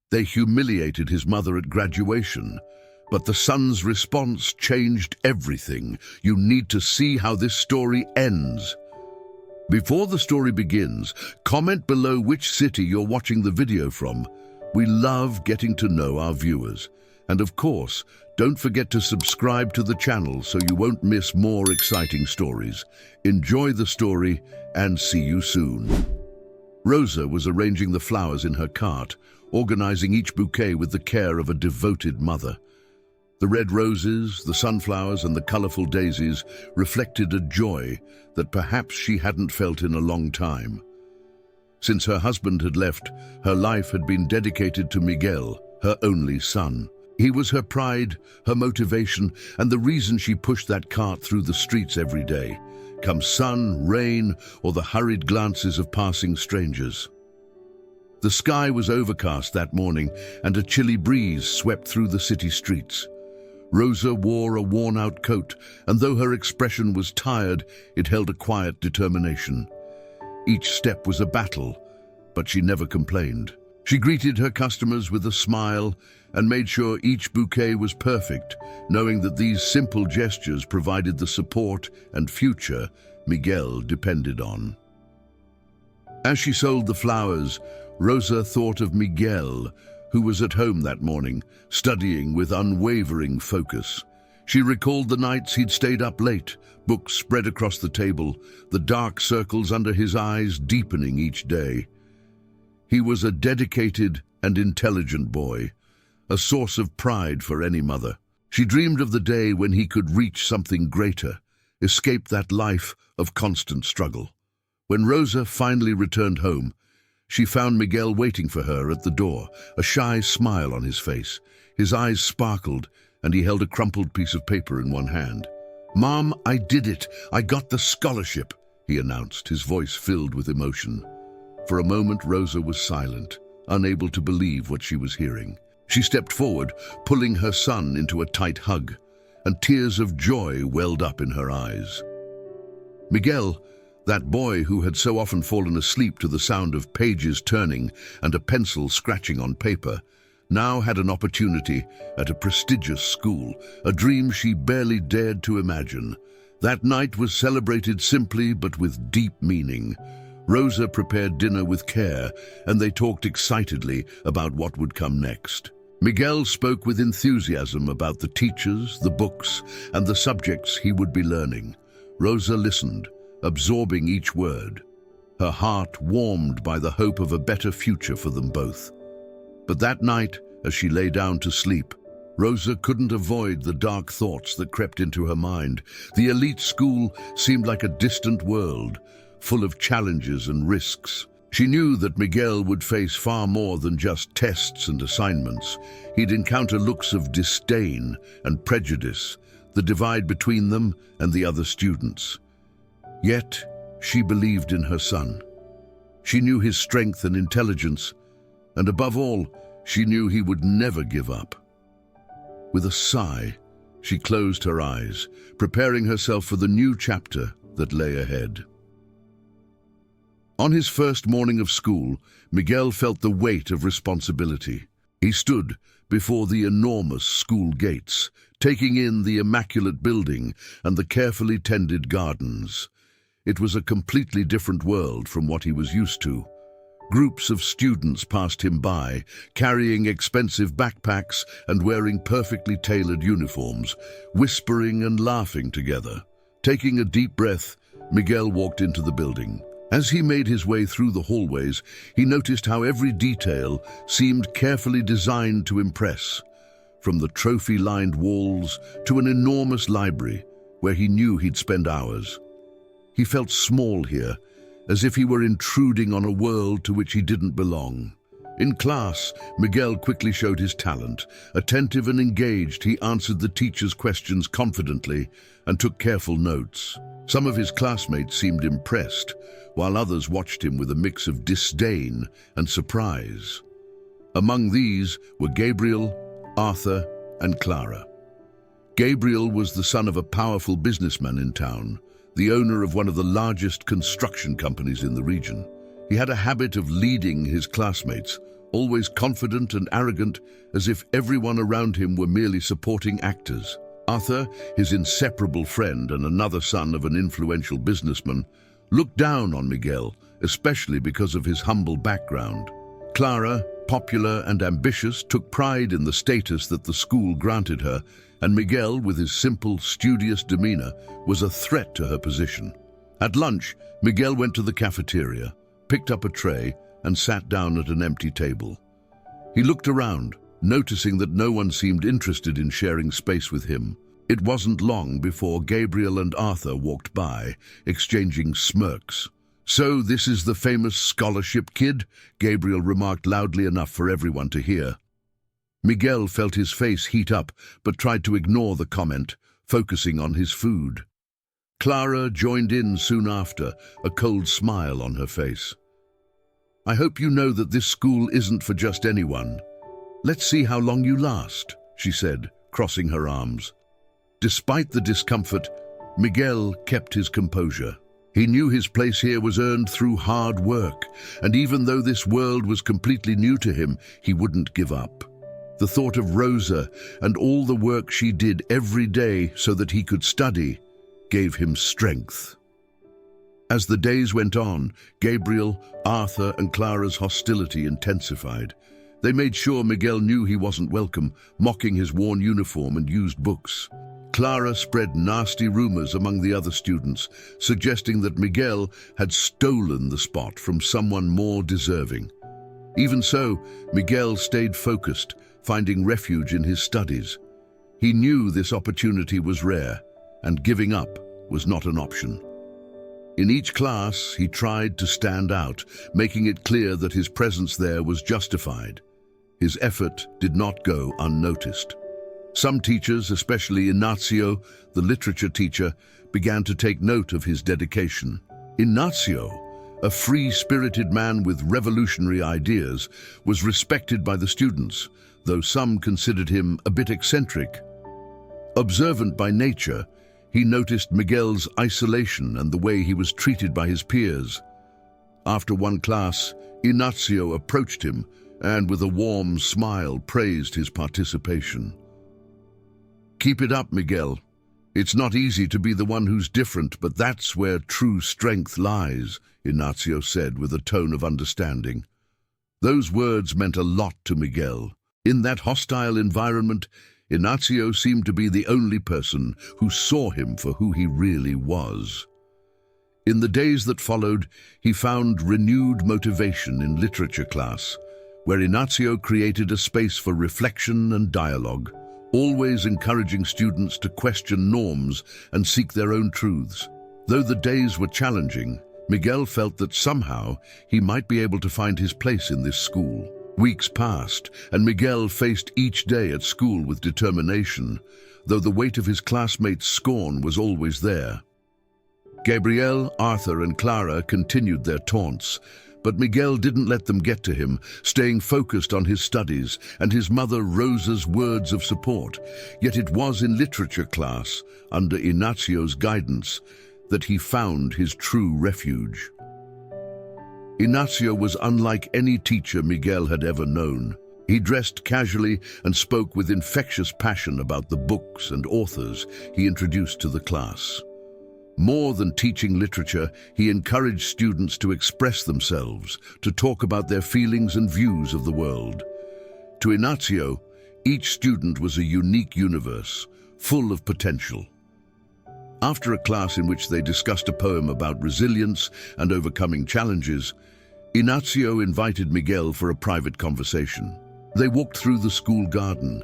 They humiliated his mother at graduation, but the son's response changed everything. You need to see how this story ends. Before the story begins, comment below which city you're watching the video from. We love getting to know our viewers. And of course, don't forget to subscribe to the channel so you won't miss more exciting stories. Enjoy the story and see you soon. Rosa was arranging the flowers in her cart, organizing each bouquet with the care of a devoted mother. The red roses, the sunflowers, and the colorful daisies reflected a joy that perhaps she hadn't felt in a long time. Since her husband had left, her life had been dedicated to Miguel, her only son. He was her pride, her motivation, and the reason she pushed that cart through the streets every day, come sun, rain, or the hurried glances of passing strangers. The sky was overcast that morning, and a chilly breeze swept through the city streets. Rosa wore a worn-out coat, and though her expression was tired, it held a quiet determination. Each step was a battle, but she never complained. She greeted her customers with a smile and made sure each bouquet was perfect, knowing that these simple gestures provided the support and future Miguel depended on. As she sold the flowers, Rosa thought of Miguel, who was at home that morning, studying with unwavering focus. She recalled the nights he'd stayed up late, books spread across the table, the dark circles under his eyes deepening each day. He was a dedicated and intelligent boy, a source of pride for any mother. She dreamed of the day when he could reach something greater, escape that life of constant struggle. When Rosa finally returned home, she found Miguel waiting for her at the door, a shy smile on his face. His eyes sparkled, and he held a crumpled piece of paper in one hand. "Mom, I did it. I got the scholarship," he announced, his voice filled with emotion. For a moment, Rosa was silent, unable to believe what she was hearing. She stepped forward, pulling her son into a tight hug, and tears of joy welled up in her eyes. Miguel, that boy who had so often fallen asleep to the sound of pages turning and a pencil scratching on paper, now had an opportunity at a prestigious school, a dream she barely dared to imagine. That night was celebrated simply but with deep meaning. Rosa prepared dinner with care, and they talked excitedly about what would come next. Miguel spoke with enthusiasm about the teachers, the books, and the subjects he would be learning. Rosa listened, absorbing each word, her heart warmed by the hope of a better future for them both. But that night, as she lay down to sleep, Rosa couldn't avoid the dark thoughts that crept into her mind. The elite school seemed like a distant world, full of challenges and risks. She knew that Miguel would face far more than just tests and assignments. He'd encounter looks of disdain and prejudice, the divide between them and the other students. Yet, she believed in her son. She knew his strength and intelligence, and above all, she knew he would never give up. With a sigh, she closed her eyes, preparing herself for the new chapter that lay ahead. On his first morning of school, Miguel felt the weight of responsibility. He stood before the enormous school gates, taking in the immaculate building and the carefully tended gardens. It was a completely different world from what he was used to. Groups of students passed him by, carrying expensive backpacks and wearing perfectly tailored uniforms, whispering and laughing together. Taking a deep breath, Miguel walked into the building. As he made his way through the hallways, he noticed how every detail seemed carefully designed to impress, from the trophy-lined walls to an enormous library where he knew he'd spend hours. He felt small here, as if he were intruding on a world to which he didn't belong. In class, Miguel quickly showed his talent. Attentive and engaged, he answered the teacher's questions confidently and took careful notes. Some of his classmates seemed impressed, while others watched him with a mix of disdain and surprise. Among these were Gabriel, Arthur, and Clara. Gabriel was the son of a powerful businessman in town, the owner of one of the largest construction companies in the region. He had a habit of leading his classmates, always confident and arrogant, as if everyone around him were merely supporting actors. Arthur, his inseparable friend and another son of an influential businessman, looked down on Miguel, especially because of his humble background. Clara, popular and ambitious, took pride in the status that the school granted her, and Miguel, with his simple, studious demeanor, was a threat to her position. At lunch, Miguel went to the cafeteria, picked up a tray, and sat down at an empty table. He looked around, noticing that no one seemed interested in sharing space with him. It wasn't long before Gabriel and Arthur walked by, exchanging smirks. "So this is the famous scholarship kid?" Gabriel remarked loudly enough for everyone to hear. Miguel felt his face heat up, but tried to ignore the comment, focusing on his food. Clara joined in soon after, a cold smile on her face. "I hope you know that this school isn't for just anyone. Let's see how long you last," she said, crossing her arms. Despite the discomfort, Miguel kept his composure. He knew his place here was earned through hard work, and even though this world was completely new to him, he wouldn't give up. The thought of Rosa and all the work she did every day so that he could study gave him strength. As the days went on, Gabriel, Arthur, and Clara's hostility intensified. They made sure Miguel knew he wasn't welcome, mocking his worn uniform and used books. Clara spread nasty rumors among the other students, suggesting that Miguel had stolen the spot from someone more deserving. Even so, Miguel stayed focused, finding refuge in his studies. He knew this opportunity was rare, and giving up was not an option. In each class, he tried to stand out, making it clear that his presence there was justified. His effort did not go unnoticed. Some teachers, especially Ignacio, the literature teacher, began to take note of his dedication. Ignacio, a free-spirited man with revolutionary ideas, was respected by the students, though some considered him a bit eccentric. Observant by nature, he noticed Miguel's isolation and the way he was treated by his peers. After one class, Ignacio approached him and with a warm smile praised his participation. "Keep it up, Miguel. It's not easy to be the one who's different, but that's where true strength lies," Ignacio said with a tone of understanding. Those words meant a lot to Miguel. In that hostile environment, Ignacio seemed to be the only person who saw him for who he really was. In the days that followed, he found renewed motivation in literature class, where Ignacio created a space for reflection and dialogue, always encouraging students to question norms and seek their own truths. Though the days were challenging, Miguel felt that somehow he might be able to find his place in this school. Weeks passed, and Miguel faced each day at school with determination, though the weight of his classmates' scorn was always there. Gabriel, Arthur, and Clara continued their taunts, but Miguel didn't let them get to him, staying focused on his studies and his mother Rosa's words of support. Yet it was in literature class, under Ignacio's guidance, that he found his true refuge. Ignacio was unlike any teacher Miguel had ever known. He dressed casually and spoke with infectious passion about the books and authors he introduced to the class. More than teaching literature, he encouraged students to express themselves, to talk about their feelings and views of the world. To Ignacio, each student was a unique universe, full of potential. After a class in which they discussed a poem about resilience and overcoming challenges, Ignacio invited Miguel for a private conversation. They walked through the school garden,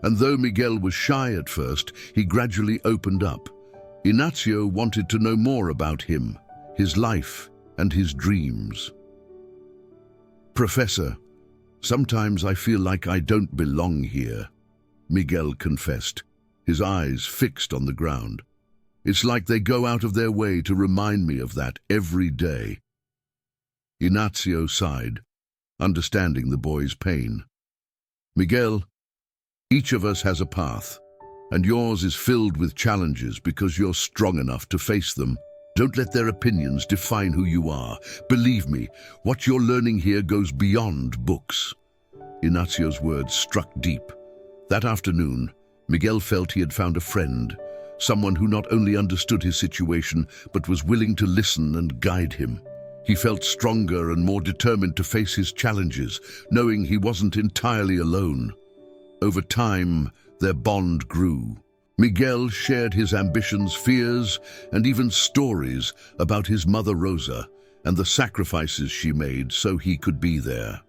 and though Miguel was shy at first, he gradually opened up. Ignacio wanted to know more about him, his life, and his dreams. "Professor, sometimes I feel like I don't belong here," Miguel confessed, his eyes fixed on the ground. "It's like they go out of their way to remind me of that every day." Ignacio sighed, understanding the boy's pain. "Miguel, each of us has a path, and yours is filled with challenges because you're strong enough to face them. Don't let their opinions define who you are. Believe me, what you're learning here goes beyond books. Ignacio's words struck deep. That afternoon, Miguel felt he had found a friend, someone who not only understood his situation, but was willing to listen and guide him. He felt stronger and more determined to face his challenges, knowing he wasn't entirely alone. Over time, their bond grew. Miguel shared his ambitions, fears, and even stories about his mother Rosa and the sacrifices she made so he could be there.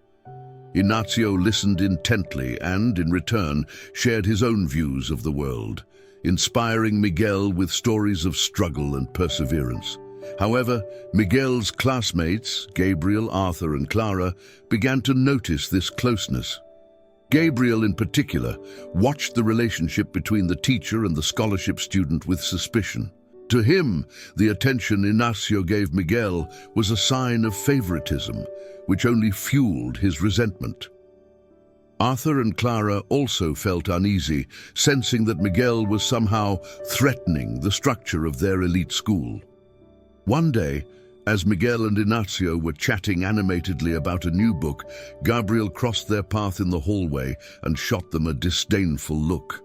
Ignacio listened intently and, in return, shared his own views of the world, inspiring Miguel with stories of struggle and perseverance. However, Miguel's classmates, Gabriel, Arthur, and Clara, began to notice this closeness. Gabriel, in particular, watched the relationship between the teacher and the scholarship student with suspicion. To him, the attention Ignacio gave Miguel was a sign of favoritism, which only fueled his resentment. Arthur and Clara also felt uneasy, sensing that Miguel was somehow threatening the structure of their elite school. One day, as Miguel and Ignacio were chatting animatedly about a new book, Gabriel crossed their path in the hallway and shot them a disdainful look.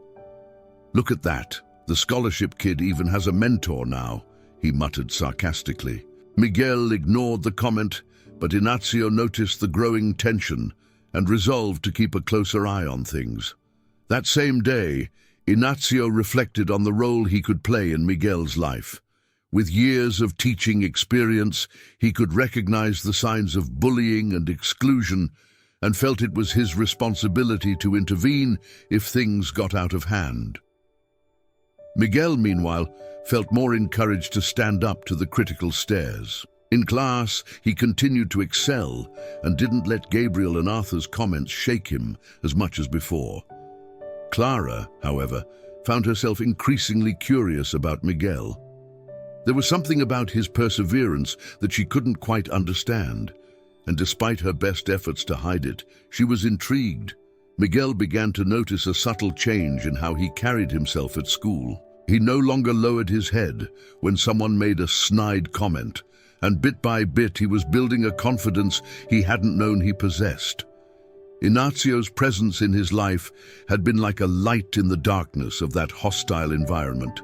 "Look at that. The scholarship kid even has a mentor now," he muttered sarcastically. Miguel ignored the comment, but Ignacio noticed the growing tension and resolved to keep a closer eye on things. That same day, Ignacio reflected on the role he could play in Miguel's life. With years of teaching experience, he could recognize the signs of bullying and exclusion and felt it was his responsibility to intervene if things got out of hand. Miguel, meanwhile, felt more encouraged to stand up to the critical stares. In class, he continued to excel and didn't let Gabriel and Arthur's comments shake him as much as before. Clara, however, found herself increasingly curious about Miguel. There was something about his perseverance that she couldn't quite understand, and despite her best efforts to hide it, she was intrigued. Miguel began to notice a subtle change in how he carried himself at school. He no longer lowered his head when someone made a snide comment, and bit by bit he was building a confidence he hadn't known he possessed. Ignacio's presence in his life had been like a light in the darkness of that hostile environment.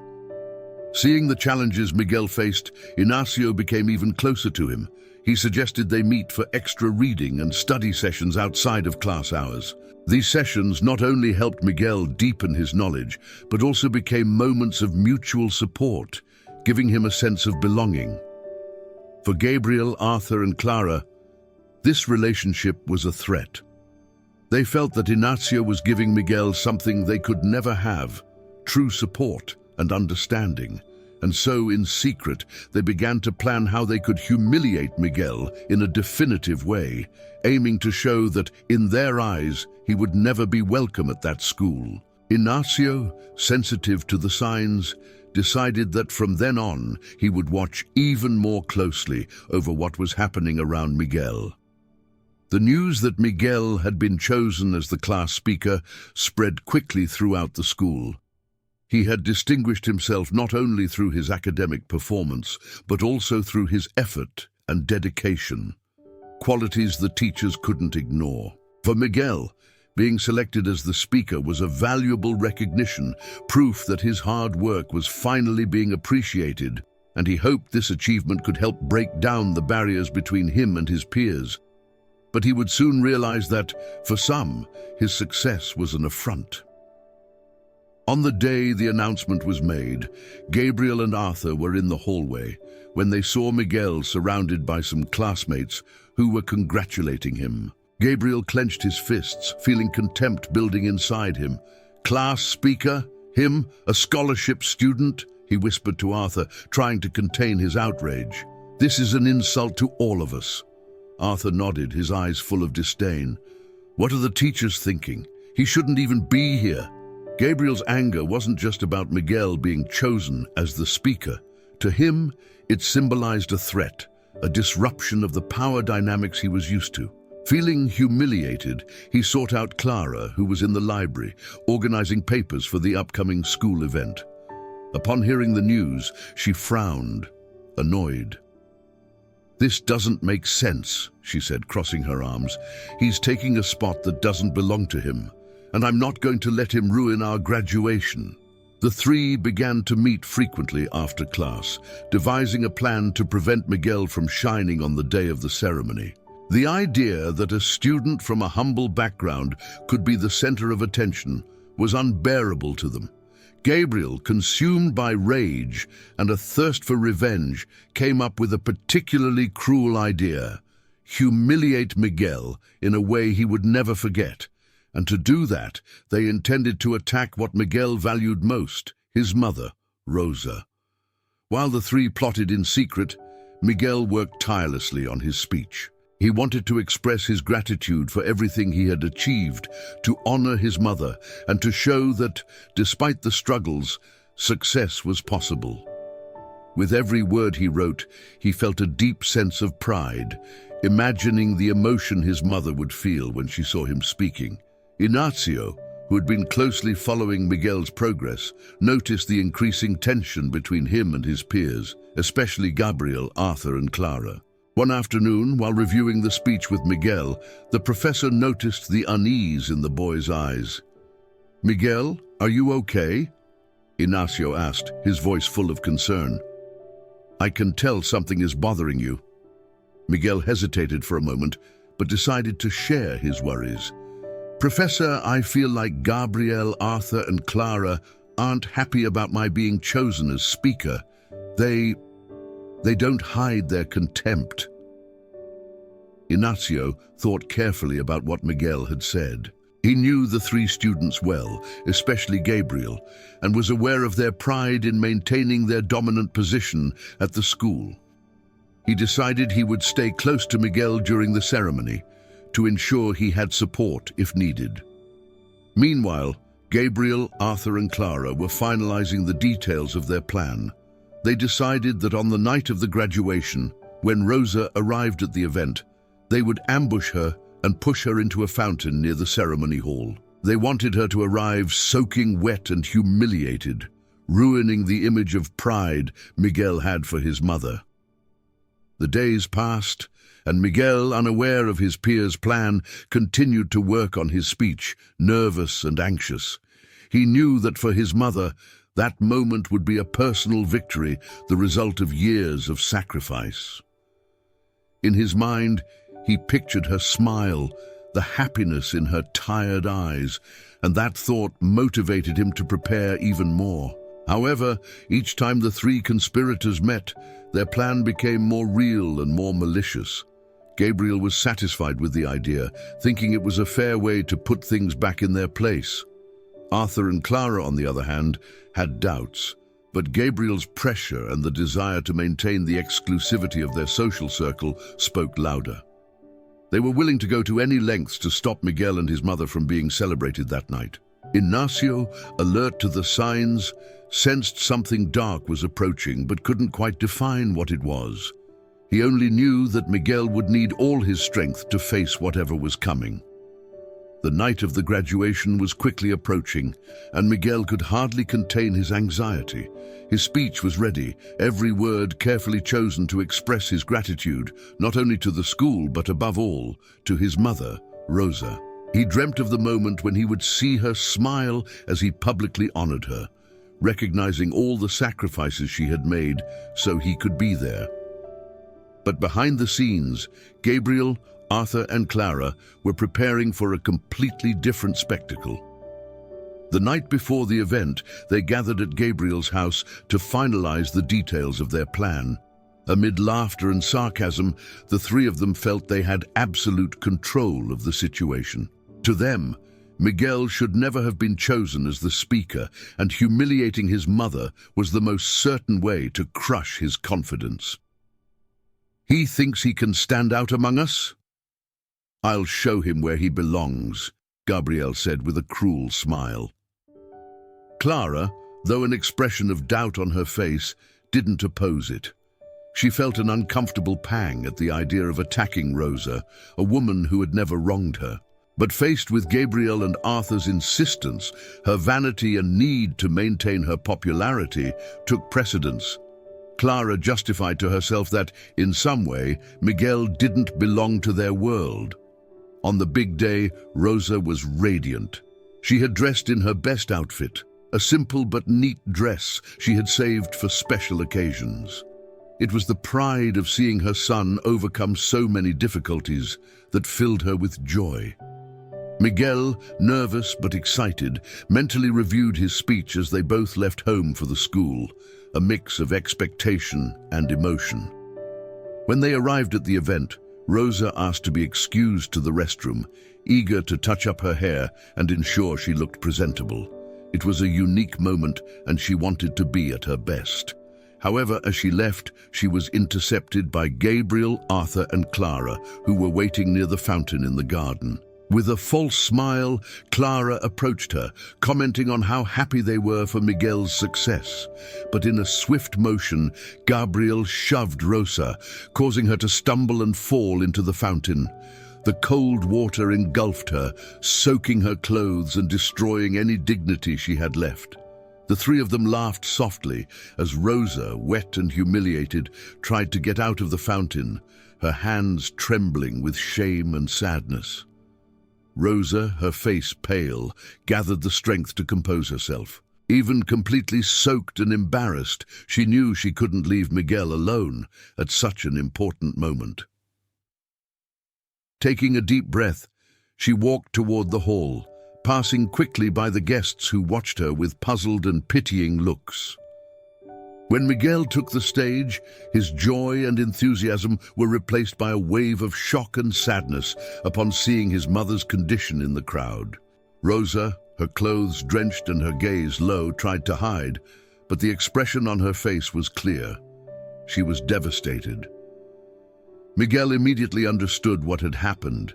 Seeing the challenges Miguel faced, Ignacio became even closer to him. He suggested they meet for extra reading and study sessions outside of class hours. These sessions not only helped Miguel deepen his knowledge, but also became moments of mutual support, giving him a sense of belonging. For Gabriel, Arthur, and Clara, this relationship was a threat. They felt that Ignacio was giving Miguel something they could never have, true support and understanding, and so, in secret, they began to plan how they could humiliate Miguel in a definitive way, aiming to show that, in their eyes, he would never be welcome at that school. Ignacio, sensitive to the signs, decided that from then on he would watch even more closely over what was happening around Miguel. The news that Miguel had been chosen as the class speaker spread quickly throughout the school. He had distinguished himself not only through his academic performance, but also through his effort and dedication, qualities the teachers couldn't ignore. For Miguel, being selected as the speaker was a valuable recognition, proof that his hard work was finally being appreciated, and he hoped this achievement could help break down the barriers between him and his peers. But he would soon realize that, for some, his success was an affront. On the day the announcement was made, Gabriel and Arthur were in the hallway when they saw Miguel surrounded by some classmates who were congratulating him. Gabriel clenched his fists, feeling contempt building inside him. "Class speaker? Him? A scholarship student?" he whispered to Arthur, trying to contain his outrage. "This is an insult to all of us." Arthur nodded, his eyes full of disdain. "What are the teachers thinking? He shouldn't even be here." Gabriel's anger wasn't just about Miguel being chosen as the speaker. To him, it symbolized a threat, a disruption of the power dynamics he was used to. Feeling humiliated, he sought out Clara, who was in the library, organizing papers for the upcoming school event. Upon hearing the news, she frowned, annoyed. "This doesn't make sense," she said, crossing her arms. "He's taking a spot that doesn't belong to him, and I'm not going to let him ruin our graduation." The three began to meet frequently after class, devising a plan to prevent Miguel from shining on the day of the ceremony. The idea that a student from a humble background could be the center of attention was unbearable to them. Gabriel, consumed by rage and a thirst for revenge, came up with a particularly cruel idea: humiliate Miguel in a way he would never forget. And to do that, they intended to attack what Miguel valued most, his mother, Rosa. While the three plotted in secret, Miguel worked tirelessly on his speech. He wanted to express his gratitude for everything he had achieved, to honor his mother, and to show that, despite the struggles, success was possible. With every word he wrote, he felt a deep sense of pride, imagining the emotion his mother would feel when she saw him speaking. Ignacio, who had been closely following Miguel's progress, noticed the increasing tension between him and his peers, especially Gabriel, Arthur, and Clara. One afternoon, while reviewing the speech with Miguel, the professor noticed the unease in the boy's eyes. "Miguel, are you okay?" Ignacio asked, his voice full of concern. "I can tell something is bothering you." Miguel hesitated for a moment, but decided to share his worries. "Professor, I feel like Gabriel, Arthur, and Clara aren't happy about my being chosen as speaker. They don't hide their contempt." Ignacio thought carefully about what Miguel had said. He knew the three students well, especially Gabriel, and was aware of their pride in maintaining their dominant position at the school. He decided he would stay close to Miguel during the ceremony, to ensure he had support if needed. Meanwhile, Gabriel, Arthur, and Clara were finalizing the details of their plan. They decided that on the night of the graduation, when Rosa arrived at the event, they would ambush her and push her into a fountain near the ceremony hall. They wanted her to arrive soaking wet and humiliated, ruining the image of pride Miguel had for his mother. The days passed, and Miguel, unaware of his peers' plan, continued to work on his speech, nervous and anxious. He knew that for his mother, that moment would be a personal victory, the result of years of sacrifice. In his mind, he pictured her smile, the happiness in her tired eyes, and that thought motivated him to prepare even more. However, each time the three conspirators met, their plan became more real and more malicious. Gabriel was satisfied with the idea, thinking it was a fair way to put things back in their place. Arthur and Clara, on the other hand, had doubts, but Gabriel's pressure and the desire to maintain the exclusivity of their social circle spoke louder. They were willing to go to any lengths to stop Miguel and his mother from being celebrated that night. Ignacio, alert to the signs, sensed something dark was approaching but couldn't quite define what it was. He only knew that Miguel would need all his strength to face whatever was coming. The night of the graduation was quickly approaching, and Miguel could hardly contain his anxiety. His speech was ready, every word carefully chosen to express his gratitude, not only to the school, but above all, to his mother, Rosa. He dreamt of the moment when he would see her smile as he publicly honored her, recognizing all the sacrifices she had made so he could be there. But behind the scenes, Gabriel, Arthur, and Clara were preparing for a completely different spectacle. The night before the event, they gathered at Gabriel's house to finalize the details of their plan. Amid laughter and sarcasm, the three of them felt they had absolute control of the situation. To them, Miguel should never have been chosen as the speaker, and humiliating his mother was the most certain way to crush his confidence. "He thinks he can stand out among us? I'll show him where he belongs," Gabriel said with a cruel smile. Clara, though an expression of doubt on her face, didn't oppose it. She felt an uncomfortable pang at the idea of attacking Rosa, a woman who had never wronged her. But faced with Gabriel and Arthur's insistence, her vanity and need to maintain her popularity took precedence. Clara justified to herself that, in some way, Miguel didn't belong to their world. On the big day, Rosa was radiant. She had dressed in her best outfit, a simple but neat dress she had saved for special occasions. It was the pride of seeing her son overcome so many difficulties that filled her with joy. Miguel, nervous but excited, mentally reviewed his speech as they both left home for the school, a mix of expectation and emotion. When they arrived at the event, Rosa asked to be excused to the restroom, eager to touch up her hair and ensure she looked presentable. It was a unique moment, and she wanted to be at her best. However, as she left, she was intercepted by Gabriel, Arthur, and Clara, who were waiting near the fountain in the garden. With a false smile, Clara approached her, commenting on how happy they were for Miguel's success. But in a swift motion, Gabriel shoved Rosa, causing her to stumble and fall into the fountain. The cold water engulfed her, soaking her clothes and destroying any dignity she had left. The three of them laughed softly as Rosa, wet and humiliated, tried to get out of the fountain, her hands trembling with shame and sadness. Rosa, her face pale, gathered the strength to compose herself. Even completely soaked and embarrassed, she knew she couldn't leave Miguel alone at such an important moment. Taking a deep breath, she walked toward the hall, passing quickly by the guests who watched her with puzzled and pitying looks. When Miguel took the stage, his joy and enthusiasm were replaced by a wave of shock and sadness upon seeing his mother's condition in the crowd. Rosa, her clothes drenched and her gaze low, tried to hide, but the expression on her face was clear. She was devastated. Miguel immediately understood what had happened,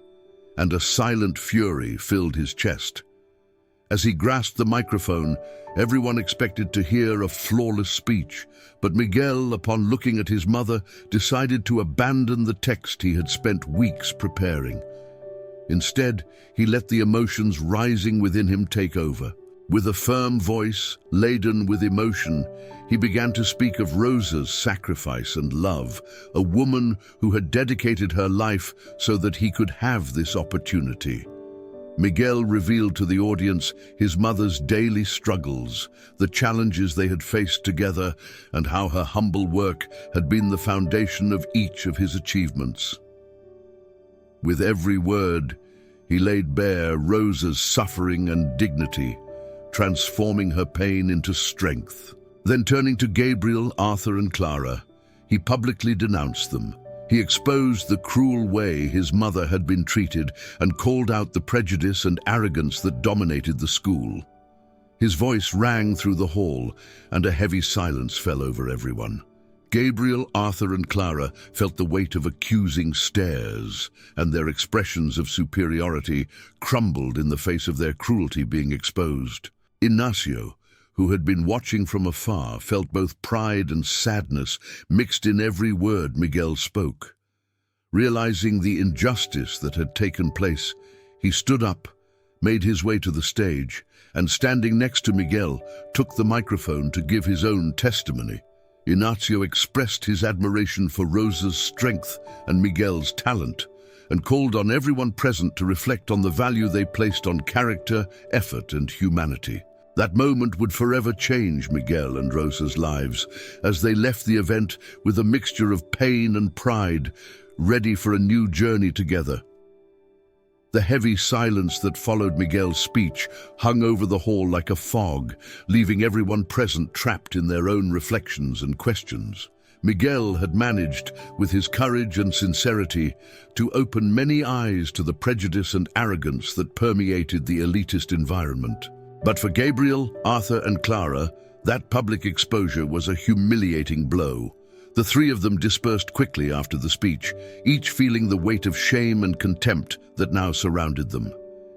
and a silent fury filled his chest. As he grasped the microphone, everyone expected to hear a flawless speech, but Miguel, upon looking at his mother, decided to abandon the text he had spent weeks preparing. Instead, he let the emotions rising within him take over. With a firm voice, laden with emotion, he began to speak of Rosa's sacrifice and love, a woman who had dedicated her life so that he could have this opportunity. Miguel revealed to the audience his mother's daily struggles, the challenges they had faced together, and how her humble work had been the foundation of each of his achievements. With every word, he laid bare Rosa's suffering and dignity, transforming her pain into strength. Then turning to Gabriel, Arthur, and Clara, he publicly denounced them. He exposed the cruel way his mother had been treated and called out the prejudice and arrogance that dominated the school. His voice rang through the hall, and a heavy silence fell over everyone. Gabriel, Arthur, and Clara felt the weight of accusing stares, and their expressions of superiority crumbled in the face of their cruelty being exposed. Ignacio, who had been watching from afar, felt both pride and sadness mixed in every word Miguel spoke. Realizing the injustice that had taken place, he stood up, made his way to the stage, and standing next to Miguel, took the microphone to give his own testimony. Ignacio expressed his admiration for Rosa's strength and Miguel's talent, and called on everyone present to reflect on the value they placed on character, effort, and humanity. That moment would forever change Miguel and Rosa's lives, as they left the event with a mixture of pain and pride, ready for a new journey together. The heavy silence that followed Miguel's speech hung over the hall like a fog, leaving everyone present trapped in their own reflections and questions. Miguel had managed, with his courage and sincerity, to open many eyes to the prejudice and arrogance that permeated the elitist environment. But for Gabriel, Arthur, and Clara, that public exposure was a humiliating blow. The three of them dispersed quickly after the speech, each feeling the weight of shame and contempt that now surrounded them.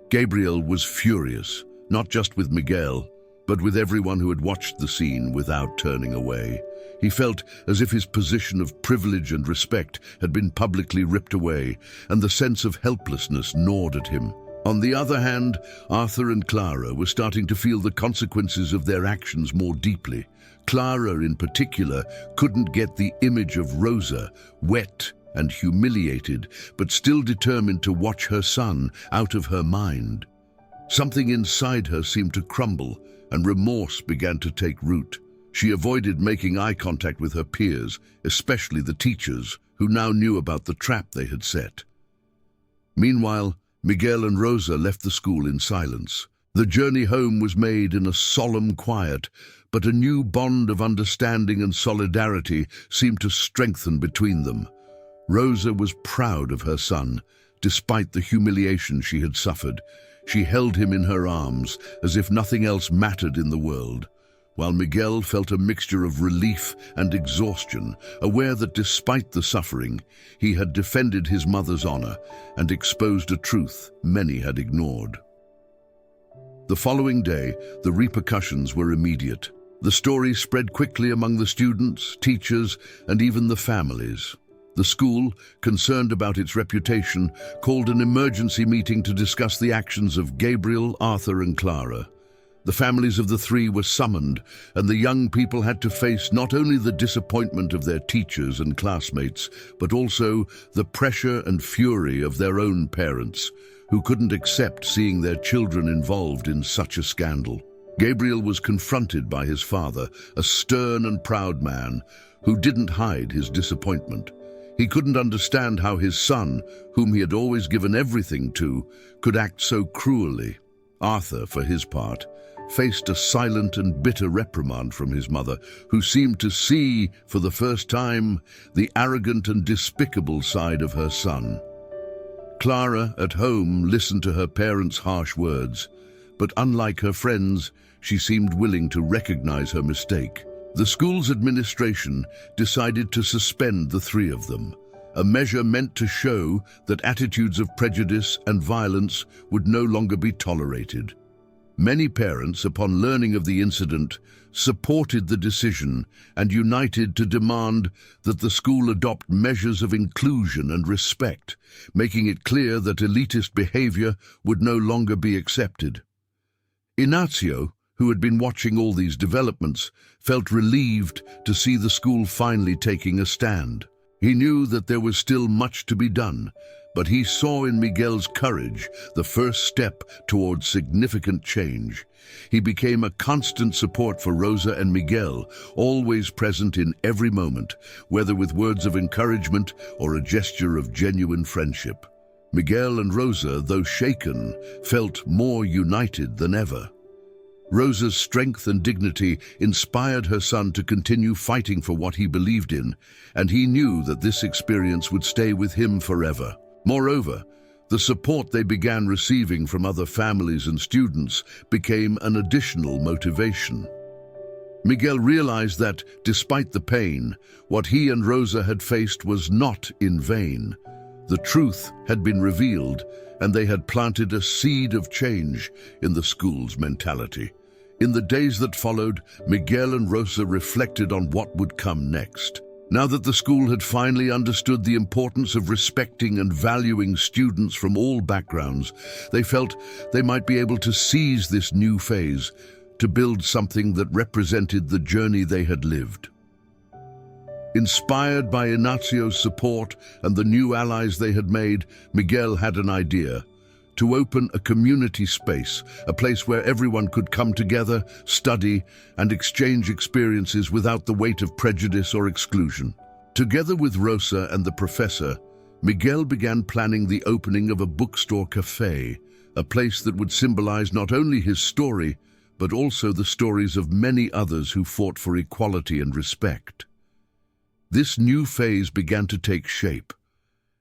Gabriel was furious, not just with Miguel, but with everyone who had watched the scene without turning away. He felt as if his position of privilege and respect had been publicly ripped away, and the sense of helplessness gnawed at him. On the other hand, Arthur and Clara were starting to feel the consequences of their actions more deeply. Clara, in particular, couldn't get the image of Rosa, wet and humiliated, but still determined to watch her son out of her mind. Something inside her seemed to crumble, and remorse began to take root. She avoided making eye contact with her peers, especially the teachers, who now knew about the trap they had set. Meanwhile, Miguel and Rosa left the school in silence. The journey home was made in a solemn quiet, but a new bond of understanding and solidarity seemed to strengthen between them. Rosa was proud of her son, despite the humiliation she had suffered. She held him in her arms, as if nothing else mattered in the world, while Miguel felt a mixture of relief and exhaustion, aware that despite the suffering, he had defended his mother's honor and exposed a truth many had ignored. The following day, the repercussions were immediate. The story spread quickly among the students, teachers, and even the families. The school, concerned about its reputation, called an emergency meeting to discuss the actions of Gabriel, Arthur, and Clara. The families of the three were summoned, and the young people had to face not only the disappointment of their teachers and classmates, but also the pressure and fury of their own parents, who couldn't accept seeing their children involved in such a scandal. Gabriel was confronted by his father, a stern and proud man who didn't hide his disappointment. He couldn't understand how his son, whom he had always given everything to, could act so cruelly. Arthur, for his part, faced a silent and bitter reprimand from his mother, who seemed to see, for the first time, the arrogant and despicable side of her son. Clara, at home, listened to her parents' harsh words, but unlike her friends, she seemed willing to recognize her mistake. The school's administration decided to suspend the three of them, a measure meant to show that attitudes of prejudice and violence would no longer be tolerated. Many parents, upon learning of the incident, supported the decision and united to demand that the school adopt measures of inclusion and respect, making it clear that elitist behavior would no longer be accepted. Ignacio, who had been watching all these developments, felt relieved to see the school finally taking a stand. He knew that there was still much to be done, but he saw in Miguel's courage the first step towards significant change. He became a constant support for Rosa and Miguel, always present in every moment, whether with words of encouragement or a gesture of genuine friendship. Miguel and Rosa, though shaken, felt more united than ever. Rosa's strength and dignity inspired her son to continue fighting for what he believed in, and he knew that this experience would stay with him forever. Moreover, the support they began receiving from other families and students became an additional motivation. Miguel realized that, despite the pain, what he and Rosa had faced was not in vain. The truth had been revealed, and they had planted a seed of change in the school's mentality. In the days that followed, Miguel and Rosa reflected on what would come next. Now that the school had finally understood the importance of respecting and valuing students from all backgrounds, they felt they might be able to seize this new phase to build something that represented the journey they had lived. Inspired by Ignacio's support and the new allies they had made, Miguel had an idea: to open a community space, a place where everyone could come together, study, and exchange experiences without the weight of prejudice or exclusion. Together with Rosa and the professor, Miguel began planning the opening of a bookstore cafe, a place that would symbolize not only his story, but also the stories of many others who fought for equality and respect. This new phase began to take shape,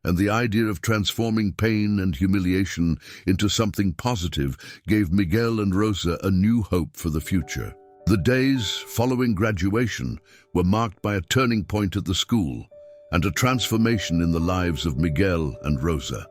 and the idea of transforming pain and humiliation into something positive gave Miguel and Rosa a new hope for the future. The days following graduation were marked by a turning point at the school and a transformation in the lives of Miguel and Rosa.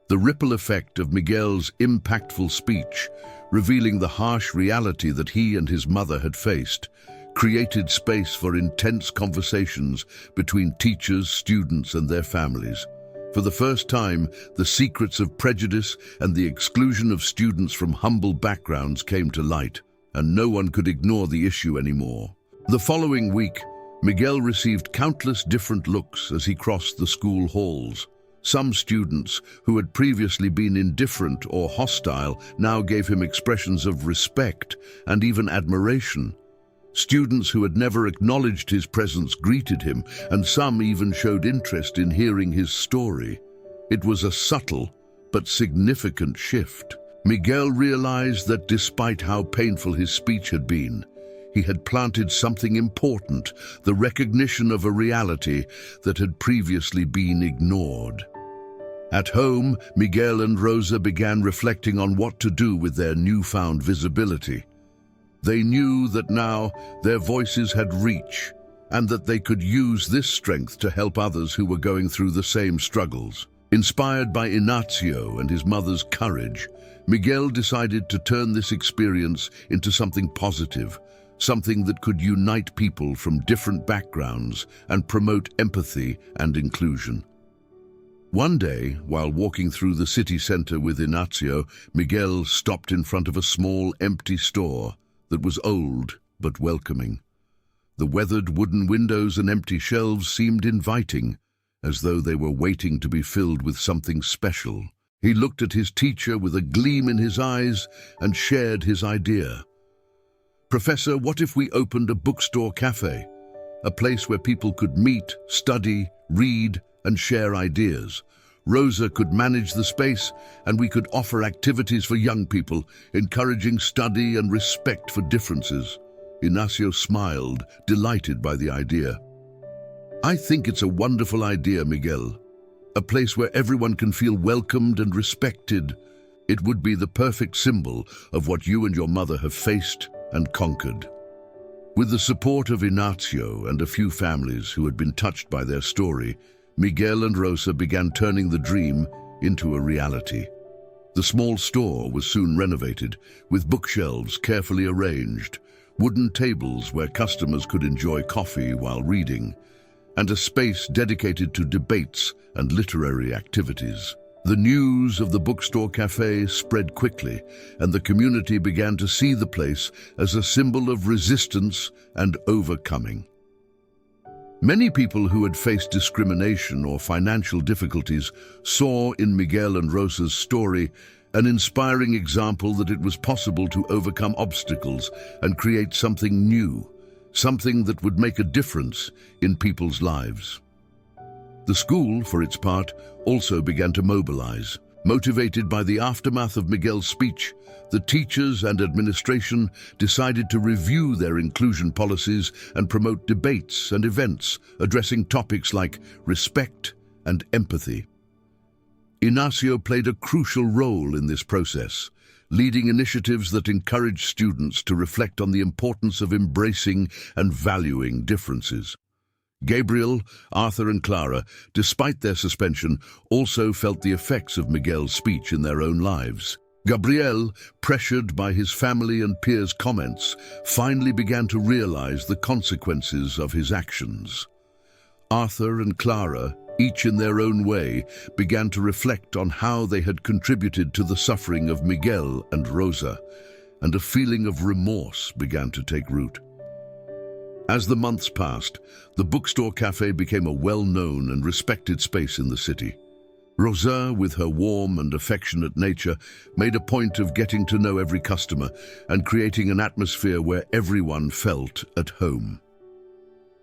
The ripple effect of Miguel's impactful speech, revealing the harsh reality that he and his mother had faced, created space for intense conversations between teachers, students, and their families. For the first time, the secrets of prejudice and the exclusion of students from humble backgrounds came to light, and no one could ignore the issue anymore. The following week, Miguel received countless different looks as he crossed the school halls. Some students, who had previously been indifferent or hostile, now gave him expressions of respect and even admiration. Students who had never acknowledged his presence greeted him, and some even showed interest in hearing his story. It was a subtle but significant shift. Miguel realized that despite how painful his speech had been, he had planted something important, the recognition of a reality that had previously been ignored. At home, Miguel and Rosa began reflecting on what to do with their newfound visibility. They knew that now their voices had reach, and that they could use this strength to help others who were going through the same struggles. Inspired by Ignacio and his mother's courage, Miguel decided to turn this experience into something positive, something that could unite people from different backgrounds and promote empathy and inclusion. One day, while walking through the city center with Ignacio, Miguel stopped in front of a small, empty store that was old but welcoming. The weathered wooden windows and empty shelves seemed inviting, as though they were waiting to be filled with something special. He looked at his teacher with a gleam in his eyes and shared his idea. "Professor, what if we opened a bookstore cafe? A place where people could meet, study, read, and share ideas. Rosa could manage the space, and we could offer activities for young people, encouraging study and respect for differences." Ignacio smiled, delighted by the idea. "I think it's a wonderful idea, Miguel. A place where everyone can feel welcomed and respected. It would be the perfect symbol of what you and your mother have faced and conquered." With the support of Ignacio and a few families who had been touched by their story, Miguel and Rosa began turning the dream into a reality. The small store was soon renovated, with bookshelves carefully arranged, wooden tables where customers could enjoy coffee while reading, and a space dedicated to debates and literary activities. The news of the bookstore cafe spread quickly, and the community began to see the place as a symbol of resistance and overcoming. Many people who had faced discrimination or financial difficulties saw in Miguel and Rosa's story an inspiring example that it was possible to overcome obstacles and create something new, something that would make a difference in people's lives. The school, for its part, also began to mobilize. Motivated by the aftermath of Miguel's speech, the teachers and administration decided to review their inclusion policies and promote debates and events addressing topics like respect and empathy. Ignacio played a crucial role in this process, leading initiatives that encouraged students to reflect on the importance of embracing and valuing differences. Gabriel, Arthur and Clara, despite their suspension, also felt the effects of Miguel's speech in their own lives. Gabriel, pressured by his family and peers' comments, finally began to realize the consequences of his actions. Arthur and Clara, each in their own way, began to reflect on how they had contributed to the suffering of Miguel and Rosa, and a feeling of remorse began to take root. As the months passed, the bookstore cafe became a well-known and respected space in the city. Rosa, with her warm and affectionate nature, made a point of getting to know every customer and creating an atmosphere where everyone felt at home.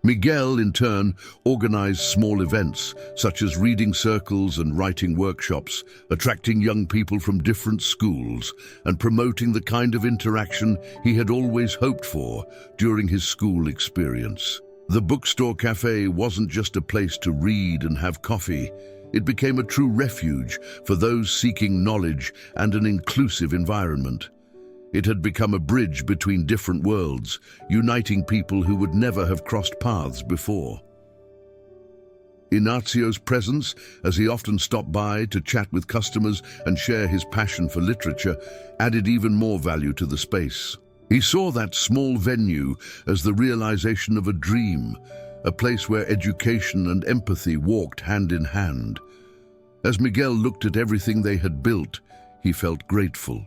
Miguel, in turn, organized small events, such as reading circles and writing workshops, attracting young people from different schools and promoting the kind of interaction he had always hoped for during his school experience. The bookstore cafe wasn't just a place to read and have coffee. It became a true refuge for those seeking knowledge and an inclusive environment. It had become a bridge between different worlds, uniting people who would never have crossed paths before. Ignacio's presence, as he often stopped by to chat with customers and share his passion for literature, added even more value to the space. He saw that small venue as the realization of a dream, a place where education and empathy walked hand in hand. As Miguel looked at everything they had built, he felt grateful.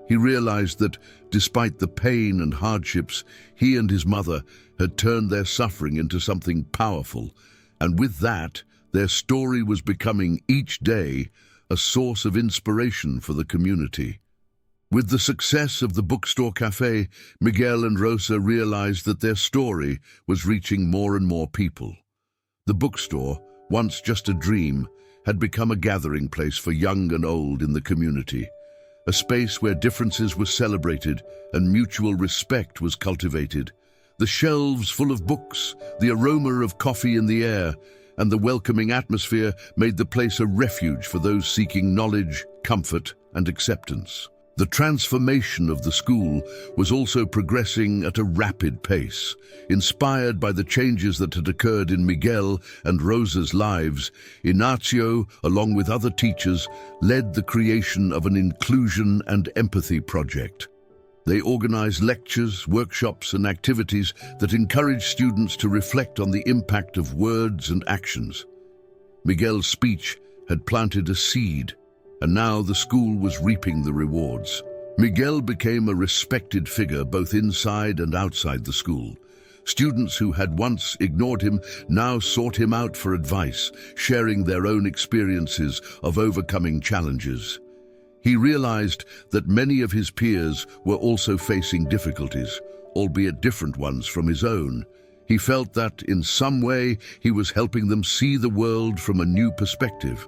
He realized that, despite the pain and hardships, he and his mother had turned their suffering into something powerful, and with that, their story was becoming, each day, a source of inspiration for the community. With the success of the bookstore cafe, Miguel and Rosa realized that their story was reaching more and more people. The bookstore, once just a dream, had become a gathering place for young and old in the community, a space where differences were celebrated and mutual respect was cultivated. The shelves full of books, the aroma of coffee in the air, and the welcoming atmosphere made the place a refuge for those seeking knowledge, comfort, and acceptance. The transformation of the school was also progressing at a rapid pace. Inspired by the changes that had occurred in Miguel and Rosa's lives, Ignacio, along with other teachers, led the creation of an inclusion and empathy project. They organized lectures, workshops, and activities that encouraged students to reflect on the impact of words and actions. Miguel's speech had planted a seed, and now the school was reaping the rewards. Miguel became a respected figure both inside and outside the school. Students who had once ignored him now sought him out for advice, sharing their own experiences of overcoming challenges. He realized that many of his peers were also facing difficulties, albeit different ones from his own. He felt that, in some way, he was helping them see the world from a new perspective.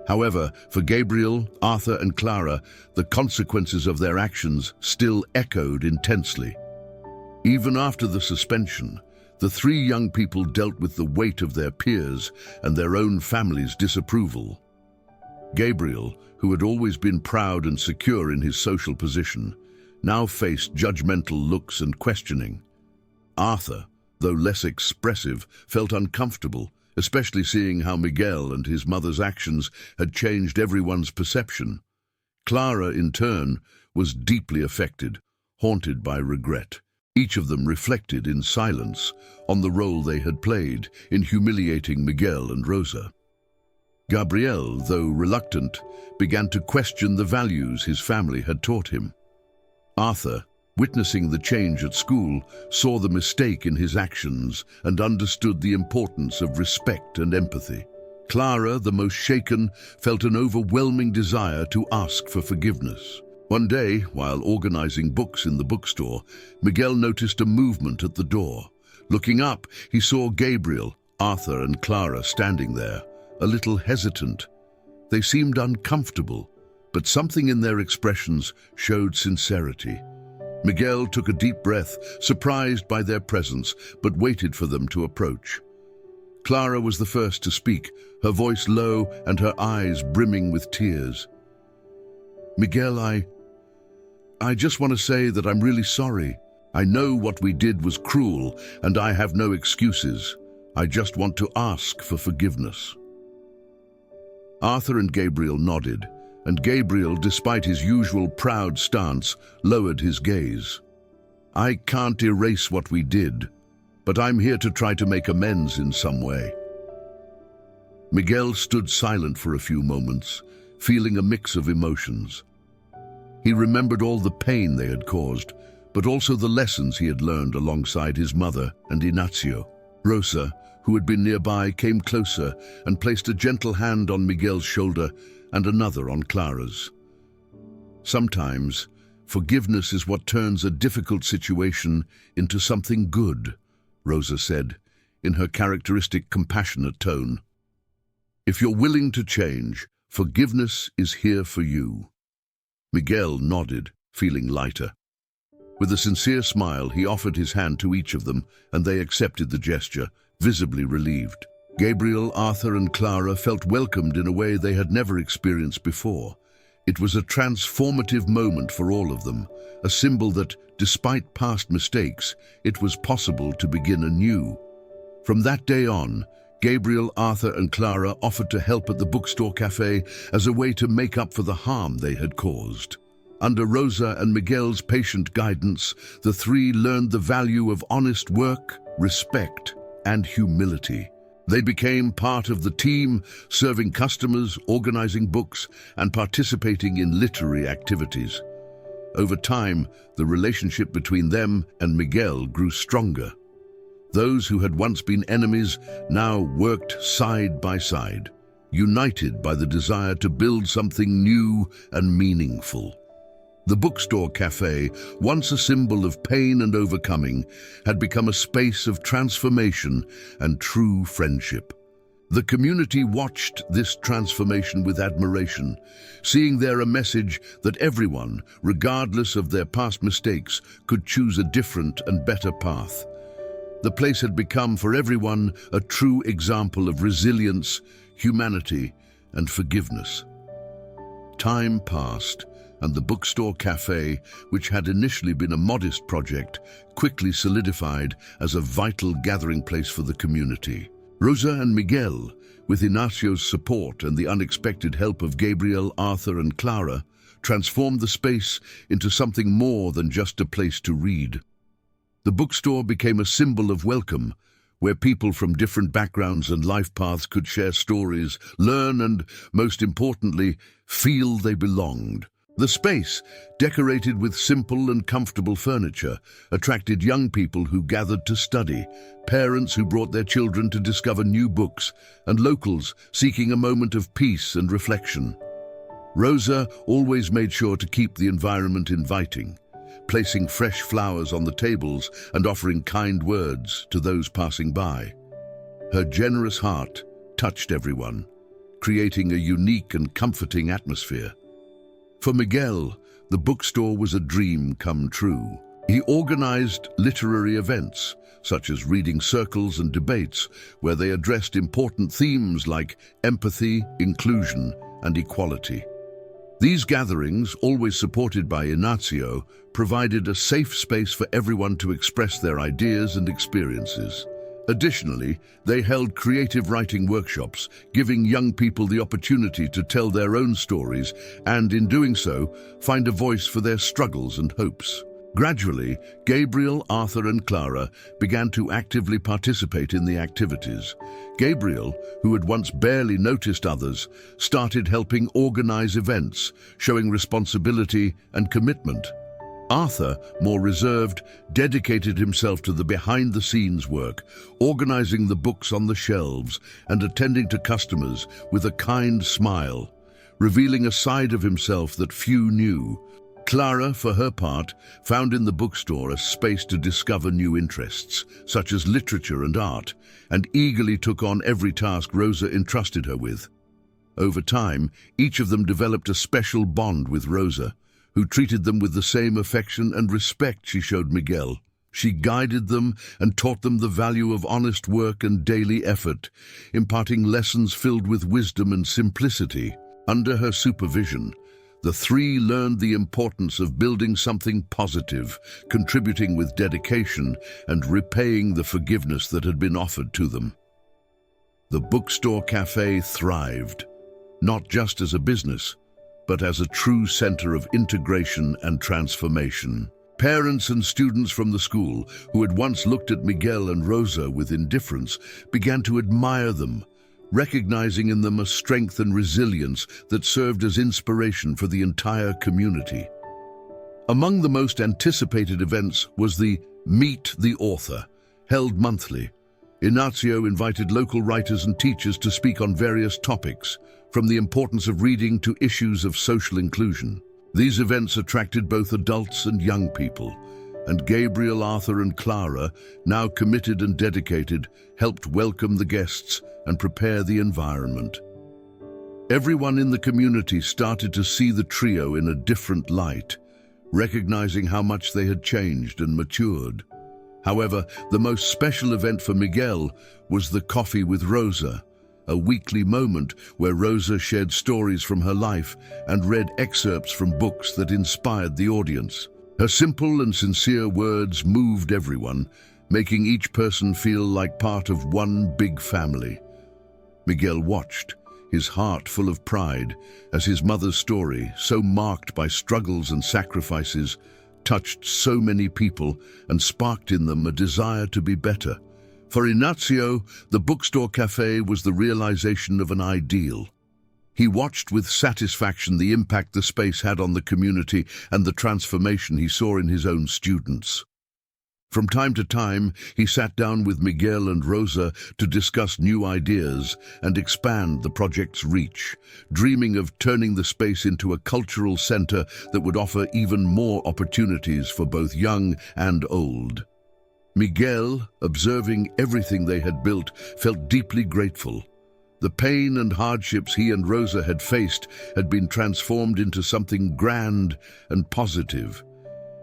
However, for Gabriel, Arthur, and Clara, the consequences of their actions still echoed intensely. Even after the suspension, the three young people dealt with the weight of their peers and their own family's disapproval. Gabriel, who had always been proud and secure in his social position, now faced judgmental looks and questioning. Arthur, though less expressive, felt uncomfortable, especially seeing how Miguel and his mother's actions had changed everyone's perception. Clara, in turn, was deeply affected, haunted by regret. Each of them reflected in silence on the role they had played in humiliating Miguel and Rosa. Gabriel, though reluctant, began to question the values his family had taught him. Arthur, witnessing the change at school, saw the mistake in his actions and understood the importance of respect and empathy. Clara, the most shaken, felt an overwhelming desire to ask for forgiveness. One day, while organizing books in the bookstore, Miguel noticed a movement at the door. Looking up, he saw Gabriel, Arthur, and Clara standing there, a little hesitant. They seemed uncomfortable, but something in their expressions showed sincerity. Miguel took a deep breath, surprised by their presence, but waited for them to approach. Clara was the first to speak, her voice low and her eyes brimming with tears. "Miguel, I just want to say that I'm really sorry. I know what we did was cruel, and I have no excuses. I just want to ask for forgiveness." Arthur and Gabriel nodded, and Gabriel, despite his usual proud stance, lowered his gaze. "I can't erase what we did, but I'm here to try to make amends in some way." Miguel stood silent for a few moments, feeling a mix of emotions. He remembered all the pain they had caused, but also the lessons he had learned alongside his mother and Ignacio. Rosa, who had been nearby, came closer and placed a gentle hand on Miguel's shoulder and another on Clara's. "Sometimes, forgiveness is what turns a difficult situation into something good," Rosa said, in her characteristic compassionate tone. "If you're willing to change, forgiveness is here for you." Miguel nodded, feeling lighter. With a sincere smile, he offered his hand to each of them, and they accepted the gesture, visibly relieved. Gabriel, Arthur, and Clara felt welcomed in a way they had never experienced before. It was a transformative moment for all of them, a symbol that, despite past mistakes, it was possible to begin anew. From that day on, Gabriel, Arthur, and Clara offered to help at the bookstore cafe as a way to make up for the harm they had caused. Under Rosa and Miguel's patient guidance, the three learned the value of honest work, respect, and humility. They became part of the team, serving customers, organizing books, and participating in literary activities. Over time, the relationship between them and Miguel grew stronger. Those who had once been enemies now worked side by side, united by the desire to build something new and meaningful. The bookstore cafe, once a symbol of pain and overcoming, had become a space of transformation and true friendship. The community watched this transformation with admiration, seeing there a message that everyone, regardless of their past mistakes, could choose a different and better path. The place had become for everyone a true example of resilience, humanity, and forgiveness. Time passed, and the bookstore cafe, which had initially been a modest project, quickly solidified as a vital gathering place for the community. Rosa and Miguel, with Ignacio's support and the unexpected help of Gabriel, Arthur, and Clara, transformed the space into something more than just a place to read. The bookstore became a symbol of welcome, where people from different backgrounds and life paths could share stories, learn, and, most importantly, feel they belonged. The space, decorated with simple and comfortable furniture, attracted young people who gathered to study, parents who brought their children to discover new books, and locals seeking a moment of peace and reflection. Rosa always made sure to keep the environment inviting, placing fresh flowers on the tables and offering kind words to those passing by. Her generous heart touched everyone, creating a unique and comforting atmosphere. For Miguel, the bookstore was a dream come true. He organized literary events, such as reading circles and debates, where they addressed important themes like empathy, inclusion, and equality. These gatherings, always supported by Ignacio, provided a safe space for everyone to express their ideas and experiences. Additionally, they held creative writing workshops, giving young people the opportunity to tell their own stories and, in doing so, find a voice for their struggles and hopes. Gradually, Gabriel, Arthur, and Clara began to actively participate in the activities. Gabriel, who had once barely noticed others, started helping organize events, showing responsibility and commitment. Arthur, more reserved, dedicated himself to the behind-the-scenes work, organizing the books on the shelves and attending to customers with a kind smile, revealing a side of himself that few knew. Clara, for her part, found in the bookstore a space to discover new interests, such as literature and art, and eagerly took on every task Rosa entrusted her with. Over time, each of them developed a special bond with Rosa, who treated them with the same affection and respect she showed Miguel. She guided them and taught them the value of honest work and daily effort, imparting lessons filled with wisdom and simplicity. Under her supervision, the three learned the importance of building something positive, contributing with dedication, and repaying the forgiveness that had been offered to them. The bookstore cafe thrived, not just as a business, but as a true center of integration and transformation. Parents and students from the school, who had once looked at Miguel and Rosa with indifference, began to admire them, recognizing in them a strength and resilience that served as inspiration for the entire community. Among the most anticipated events was the Meet the Author, held monthly. Ignacio invited local writers and teachers to speak on various topics, from the importance of reading to issues of social inclusion. These events attracted both adults and young people, and Gabriel, Arthur, and Clara, now committed and dedicated, helped welcome the guests and prepare the environment. Everyone in the community started to see the trio in a different light, recognizing how much they had changed and matured. However, the most special event for Miguel was the Coffee with Rosa, a weekly moment where Rosa shared stories from her life and read excerpts from books that inspired the audience. Her simple and sincere words moved everyone, making each person feel like part of one big family. Miguel watched, his heart full of pride, as his mother's story, so marked by struggles and sacrifices, touched so many people and sparked in them a desire to be better. For Ignazio, the bookstore cafe was the realization of an ideal. He watched with satisfaction the impact the space had on the community and the transformation he saw in his own students. From time to time, he sat down with Miguel and Rosa to discuss new ideas and expand the project's reach, dreaming of turning the space into a cultural center that would offer even more opportunities for both young and old. Miguel, observing everything they had built, felt deeply grateful. The pain and hardships he and Rosa had faced had been transformed into something grand and positive.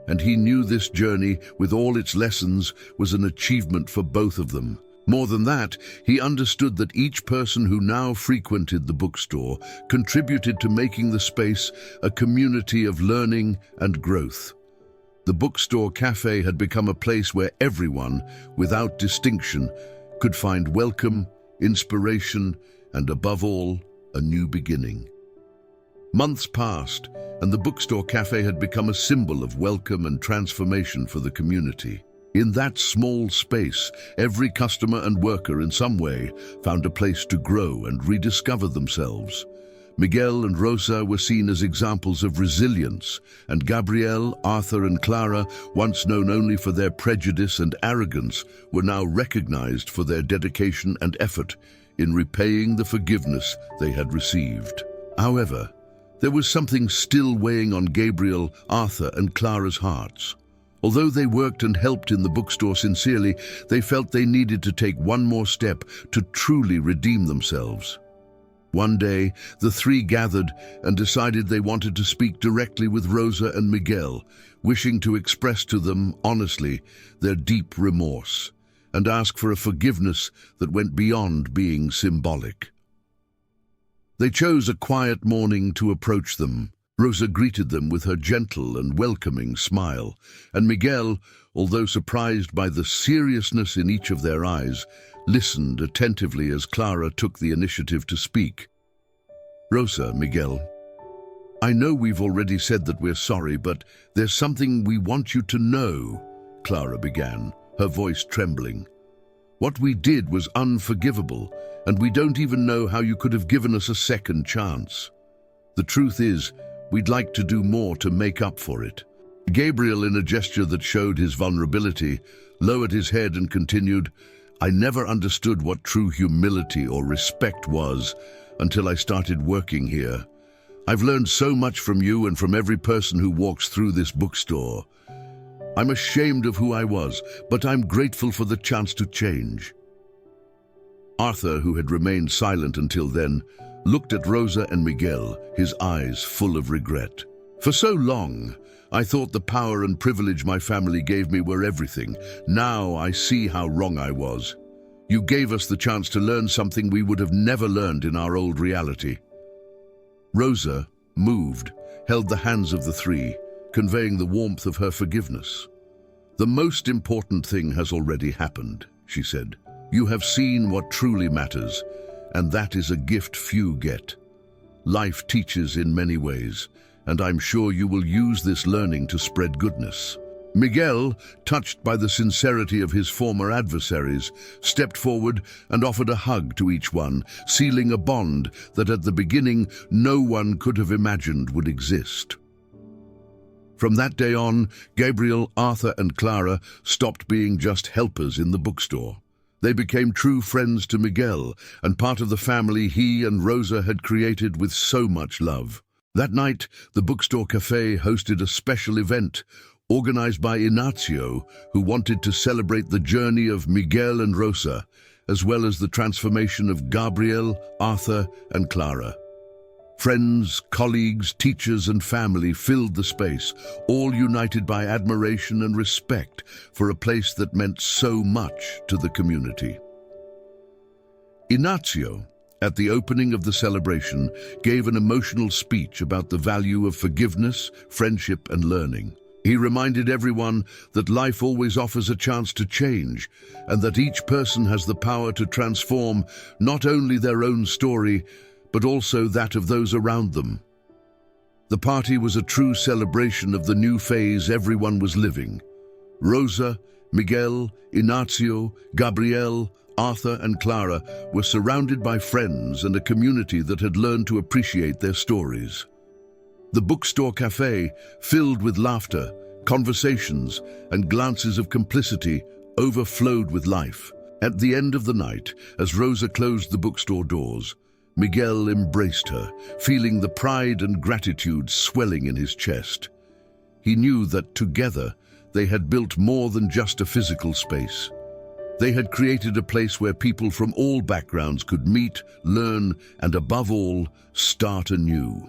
And he knew this journey, with all its lessons, was an achievement for both of them. More than that, he understood that each person who now frequented the bookstore contributed to making the space a community of learning and growth. The bookstore cafe had become a place where everyone, without distinction, could find welcome, inspiration, and above all, a new beginning. Months passed, and the bookstore cafe had become a symbol of welcome and transformation for the community. In that small space, every customer and worker in some way found a place to grow and rediscover themselves. Miguel and Rosa were seen as examples of resilience, and Gabriel, Arthur, and Clara, once known only for their prejudice and arrogance, were now recognized for their dedication and effort in repaying the forgiveness they had received. However, there was something still weighing on Gabriel, Arthur, and Clara's hearts. Although they worked and helped in the bookstore sincerely, they felt they needed to take one more step to truly redeem themselves. One day, the three gathered and decided they wanted to speak directly with Rosa and Miguel, wishing to express to them, honestly, their deep remorse, and ask for a forgiveness that went beyond being symbolic. They chose a quiet morning to approach them. Rosa greeted them with her gentle and welcoming smile, and Miguel, although surprised by the seriousness in each of their eyes, listened attentively as Clara took the initiative to speak. "Rosa, Miguel, I know we've already said that we're sorry, but there's something we want you to know," Clara began, her voice trembling. "What we did was unforgivable, and we don't even know how you could have given us a second chance. The truth is, we'd like to do more to make up for it." Gabriel, in a gesture that showed his vulnerability, lowered his head and continued, "I never understood what true humility or respect was until I started working here. I've learned so much from you and from every person who walks through this bookstore. I'm ashamed of who I was, but I'm grateful for the chance to change." Arthur, who had remained silent until then, looked at Rosa and Miguel, his eyes full of regret. "For so long, I thought the power and privilege my family gave me were everything. Now I see how wrong I was. You gave us the chance to learn something we would have never learned in our old reality." Rosa, moved, held the hands of the three, conveying the warmth of her forgiveness. "The most important thing has already happened," she said. "You have seen what truly matters, and that is a gift few get. Life teaches in many ways, and I'm sure you will use this learning to spread goodness." Miguel, touched by the sincerity of his former adversaries, stepped forward and offered a hug to each one, sealing a bond that at the beginning no one could have imagined would exist. From that day on, Gabriel, Arthur, and Clara stopped being just helpers in the bookstore. They became true friends to Miguel and part of the family he and Rosa had created with so much love. That night, the bookstore cafe hosted a special event organized by Ignazio, who wanted to celebrate the journey of Miguel and Rosa, as well as the transformation of Gabriel, Arthur, and Clara. Friends, colleagues, teachers, and family filled the space, all united by admiration and respect for a place that meant so much to the community. Ignazio, at the opening of the celebration, gave an emotional speech about the value of forgiveness, friendship, and learning. He reminded everyone that life always offers a chance to change, and that each person has the power to transform not only their own story, but also that of those around them. The party was a true celebration of the new phase everyone was living. Rosa, Miguel, Ignacio, Gabriel, Arthur and Clara were surrounded by friends and a community that had learned to appreciate their stories. The bookstore cafe, filled with laughter, conversations, and glances of complicity, overflowed with life. At the end of the night, as Rosa closed the bookstore doors, Miguel embraced her, feeling the pride and gratitude swelling in his chest. He knew that together they had built more than just a physical space. They had created a place where people from all backgrounds could meet, learn, and above all, start anew.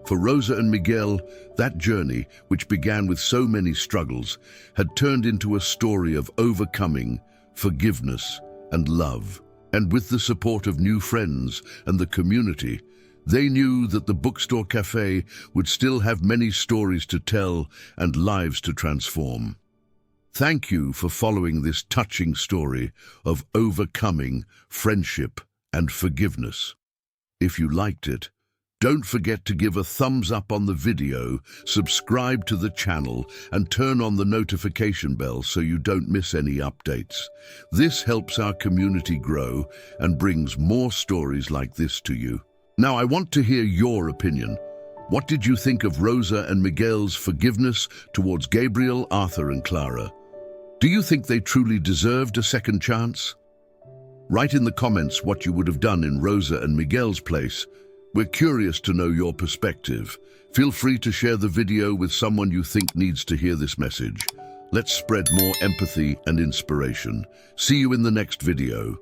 For Rosa and Miguel, that journey, which began with so many struggles, had turned into a story of overcoming, forgiveness, and love. And with the support of new friends and the community, they knew that the bookstore cafe would still have many stories to tell and lives to transform. Thank you for following this touching story of overcoming, friendship, and forgiveness. If you liked it, don't forget to give a thumbs up on the video, subscribe to the channel, and turn on the notification bell so you don't miss any updates. This helps our community grow and brings more stories like this to you. Now, I want to hear your opinion. What did you think of Rosa and Miguel's forgiveness towards Gabriel, Arthur, and Clara? Do you think they truly deserved a second chance? Write in the comments what you would have done in Rosa and Miguel's place. We're curious to know your perspective. Feel free to share the video with someone you think needs to hear this message. Let's spread more empathy and inspiration. See you in the next video.